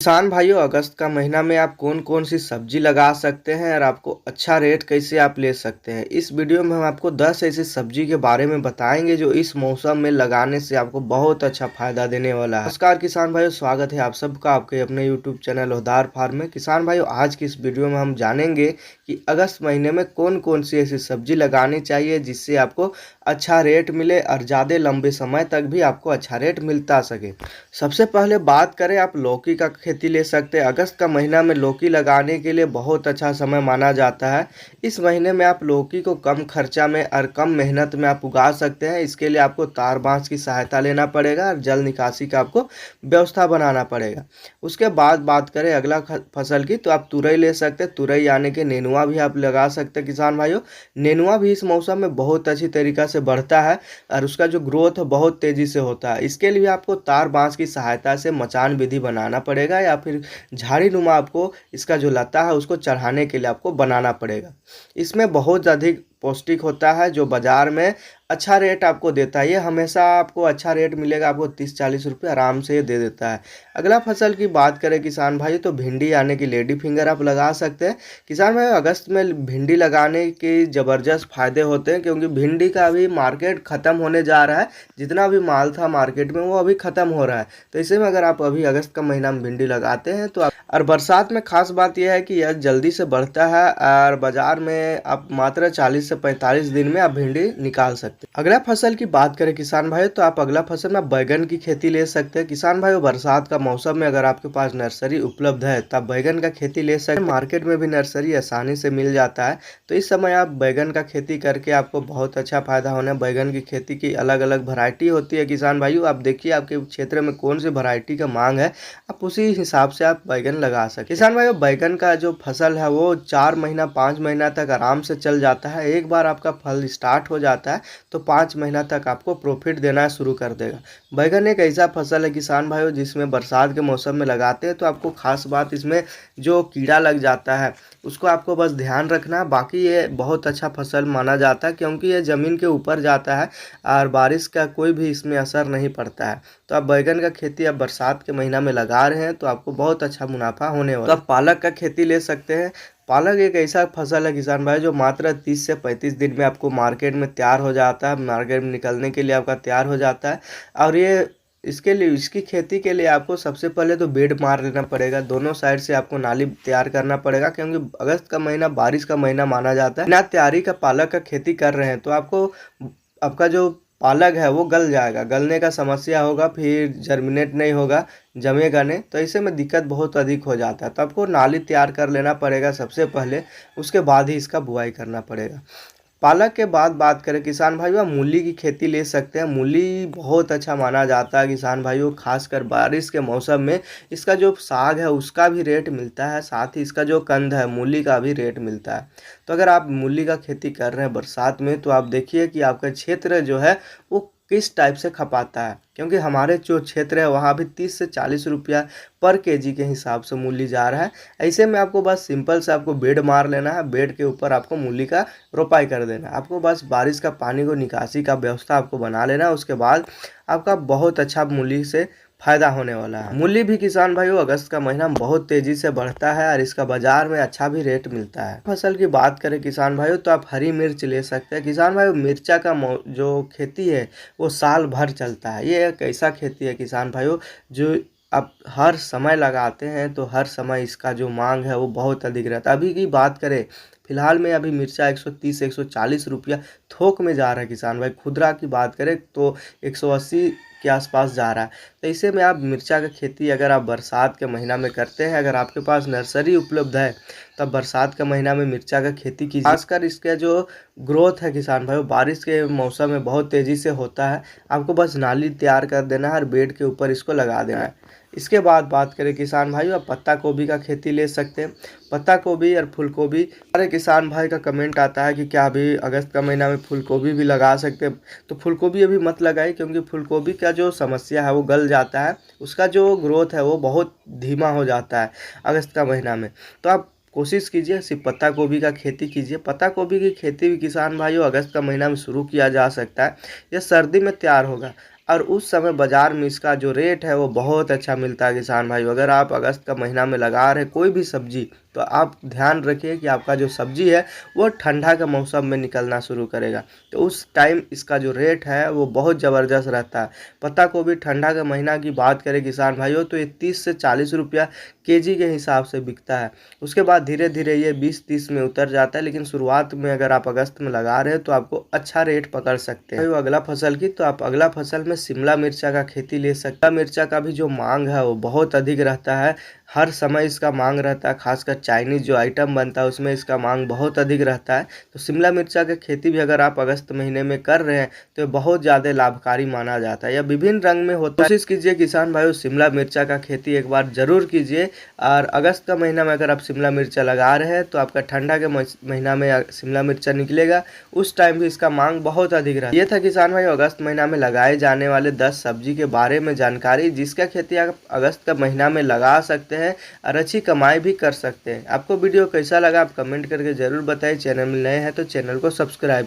किसान भाइयों, अगस्त का महीना में आप कौन कौन सी सब्जी लगा सकते हैं और आपको अच्छा रेट कैसे आप ले सकते हैं। इस वीडियो में हम आपको 10 ऐसी सब्जी के बारे में बताएंगे जो इस मौसम में लगाने से आपको बहुत अच्छा फायदा देने वाला है। नमस्कार किसान भाइयों, स्वागत है आप सबका आपके अपने यूट्यूब चैनल उधार फार्म में। किसान भाइयों, आज की इस वीडियो में हम जानेंगे कि अगस्त महीने में कौन कौन सी ऐसी सब्जी लगानी चाहिए जिससे आपको अच्छा रेट मिले और ज़्यादा लंबे समय तक भी आपको अच्छा रेट मिलता सके। सबसे पहले बात करें, आप लौकी का खेती ले सकते हैं। अगस्त का महीना में लौकी लगाने के लिए बहुत अच्छा समय माना जाता है। इस महीने में आप लौकी को कम खर्चा में और कम मेहनत में आप उगा सकते हैं। इसके लिए आपको तार बांस की सहायता लेना पड़ेगा और जल निकासी का आपको व्यवस्था बनाना पड़ेगा। उसके बाद बात करें अगला फसल की, तो आप तुरई ले सकते हैं। तुरई यानी कि नेनुआ भी आप लगा सकते हैं किसान भाइयों। नेनुआ भी इस मौसम में बहुत अच्छी तरीक़ा से बढ़ता है और उसका जो ग्रोथ है बहुत तेज़ी से होता है। इसके लिए आपको तार बांस की सहायता से मचान विधि बनाना पड़ेगा या फिर झाड़ी नुमा आपको इसका जो लता है उसको चढ़ाने के लिए आपको बनाना पड़ेगा। इसमें बहुत अधिक पौष्टिक होता है जो बाज़ार में अच्छा रेट आपको देता है। ये हमेशा आपको अच्छा रेट मिलेगा, आपको 30-40 रुपये आराम से ये दे देता है। अगला फसल की बात करें किसान भाई, तो भिंडी यानी कि लेडी फिंगर आप लगा सकते हैं। किसान भाई, अगस्त में भिंडी लगाने के ज़बरदस्त फ़ायदे होते हैं क्योंकि भिंडी का अभी मार्केट ख़त्म होने जा रहा है। जितना भी माल था मार्केट में वो अभी ख़त्म हो रहा है। तो ऐसे में अगर आप अभी अगस्त का महीना में भिंडी लगाते हैं तो और बरसात में खास बात यह है कि यह जल्दी से बढ़ता है और बाज़ार में आप मात्र 40 से 45 दिन में आप भिंडी निकाल सकते हैं। अगला फसल की बात करें किसान भाई, तो आप अगला फसल में बैगन की खेती ले सकते हैं। किसान भाई, बरसात का मौसम में अगर आपके पास नर्सरी उपलब्ध है तब बैगन का खेती ले सकते हैं। मार्केट में भी नर्सरी आसानी से मिल जाता है, तो इस समय आप बैगन का खेती करके आपको बहुत अच्छा फायदा होना है। बैगन की खेती की अलग अलग वैरायटी होती है किसान भाइयों। आप देखिए आपके क्षेत्र में कौन सी वैरायटी का मांग है, आप उसी हिसाब से आप बैगन लगा सकते। किसान भाइयों, बैगन का जो फसल है वो 4 महीना 5 महीना तक आराम से चल जाता है। एक बार आपका फल स्टार्ट हो जाता है तो 5 महीना तक आपको प्रॉफिट देना शुरू कर देगा। बैगन एक ऐसा फसल है किसान भाइयों जिसमें बरसात के मौसम में लगाते हैं तो आपको खास बात इसमें जो कीड़ा लग जाता है उसको आपको बस ध्यान रखना। बाकी ये बहुत अच्छा फसल माना जाता है क्योंकि ये ज़मीन के ऊपर जाता है और बारिश का कोई भी इसमें असर नहीं पड़ता है। तो आप बैगन का खेती आप बरसात के महीना में लगा रहे हैं तो आपको बहुत अच्छा मुनाफा होने वाला है। तो आप पालक का खेती ले सकते हैं। पालक एक ऐसा फसल है किसान भाई जो मात्र 30 से 35 दिन में आपको मार्केट में तैयार हो जाता है, मार्केट में निकलने के लिए आपका तैयार हो जाता है। और ये इसके लिए इसकी खेती के लिए आपको सबसे पहले तो बेड मार लेना पड़ेगा। दोनों साइड से आपको नाली तैयार करना पड़ेगा क्योंकि अगस्त का महीना बारिश का महीना माना जाता है। बिना तैयारी का पालक का खेती कर रहे हैं तो आपको आपका जो पालक है वो गल जाएगा, गलने का समस्या होगा, फिर जर्मिनेट नहीं होगा, जमेगा नहीं। तो ऐसे में दिक्कत बहुत अधिक हो जाता है। तो आपको नाली तैयार कर लेना पड़ेगा सबसे पहले, उसके बाद ही इसका बुआई करना पड़ेगा। पालक के बाद बात करें किसान भाइयों, मूली की खेती ले सकते हैं। मूली बहुत अच्छा माना जाता है किसान भाइयों, खासकर बारिश के मौसम में इसका जो साग है उसका भी रेट मिलता है, साथ ही इसका जो कंद है मूली का भी रेट मिलता है। तो अगर आप मूली का खेती कर रहे हैं बरसात में तो आप देखिए कि आपका क्षेत्र जो है वो किस टाइप से खपाता है, क्योंकि हमारे जो क्षेत्र है वहाँ भी 30 से 40 रुपया पर केजी के हिसाब से मूली जा रहा है। ऐसे में आपको बस सिंपल से आपको बेड मार लेना है, बेड के ऊपर आपको मूली का रोपाई कर देना है। आपको बस बारिश का पानी को निकासी का व्यवस्था आपको बना लेना है, उसके बाद आपका बहुत अच्छा मूली से फायदा होने वाला है। मूली भी किसान भाइयों अगस्त का महीना बहुत तेजी से बढ़ता है और इसका बाजार में अच्छा भी रेट मिलता है। फसल की बात करें किसान भाइयों, तो आप हरी मिर्च ले सकते हैं। किसान भाइयों, मिर्चा का जो खेती है वो साल भर चलता है। ये एक ऐसा खेती है किसान भाइयों जो आप हर समय लगाते हैं तो हर समय इसका जो मांग है वो बहुत अधिक रहता है। अभी की बात करें फिलहाल में अभी मिर्चा 130 से 140 रुपया थोक में जा रहा है किसान भाई। खुदरा की बात करें तो 180 के आसपास जा रहा है। तो इसे में आप मिर्चा का खेती अगर आप बरसात के महीना में करते हैं, अगर आपके पास नर्सरी उपलब्ध है तब बरसात का महीना में मिर्चा का खेती कीजिए। खासकर इसका जो ग्रोथ है किसान भाई बारिश के मौसम में बहुत तेज़ी से होता है। आपको बस नाली तैयार कर देना है और बेड के ऊपर इसको लगा देना है। इसके बाद बात करें किसान भाई, आप पत्ता गोभी का खेती ले सकते हैं। पत्ता गोभी और फूल गोभी, अरे किसान भाई का कमेंट आता है कि क्या अभी अगस्त का महीना में फूल गोभी भी लगा सकते हैं। तो फूल गोभी अभी मत लगाइए क्योंकि फूल गोभी का जो समस्या है वो गल जाता है, उसका जो ग्रोथ है वो बहुत धीमा हो जाता है अगस्त का महीना में। तो आप कोशिश कीजिए सिर्फ पत्ता गोभी का खेती कीजिए। पत्ता गोभी की खेती भी किसान भाइयों अगस्त का महीना में शुरू किया जा सकता है। यह सर्दी में तैयार होगा। और उस समय बाज़ार में इसका जो रेट है वो बहुत अच्छा मिलता है किसान भाई। अगर आप अगस्त का महीना में लगा रहे कोई भी सब्जी, तो आप ध्यान रखिए कि आपका जो सब्जी है वो ठंडा के मौसम में निकलना शुरू करेगा, तो उस टाइम इसका जो रेट है वो बहुत ज़बरदस्त रहता है। पत्ता गोभी ठंडा के महीना की बात करें किसान भाइयों, तो ये 30 से 40 रुपया केजी के हिसाब से बिकता है। उसके बाद धीरे धीरे ये 20-30 में उतर जाता है, लेकिन शुरुआत में अगर आप अगस्त में लगा रहे हैं तो आपको अच्छा रेट पकड़ सकते हैं। अगला फसल की, तो आप अगला फसल में शिमला मिर्चा का खेती ले सकते हैं। शिमला मिर्चा का भी जो मांग है वो बहुत अधिक रहता है, हर समय इसका मांग रहता है, खासकर चाइनीज़ जो आइटम बनता है उसमें इसका मांग बहुत अधिक रहता है। तो शिमला मिर्चा की खेती भी अगर आप अगस्त महीने में कर रहे हैं तो ये बहुत ज़्यादा लाभकारी माना जाता है। यह विभिन्न रंग में होता है। कोशिश कीजिए किसान भाइयों, शिमला मिर्चा का खेती एक बार ज़रूर कीजिए। और अगस्त का महीना में अगर आप शिमला मिर्चा लगा रहे हैं तो आपका ठंडा के महीना में शिमला मिर्चा निकलेगा, उस टाइम भी इसका मांग बहुत अधिक रहता है। ये था किसान भाई अगस्त महीना में लगाए जाने वाले 10 सब्जी के बारे में जानकारी, जिसका खेती आप अगस्त का महीना में लगा सकते हैं और अच्छी कमाई भी कर सकते हैं। आपको वीडियो कैसा लगा आप कमेंट करके ज़रूर बताइए। चैनल में नए हैं तो चैनल को सब्सक्राइब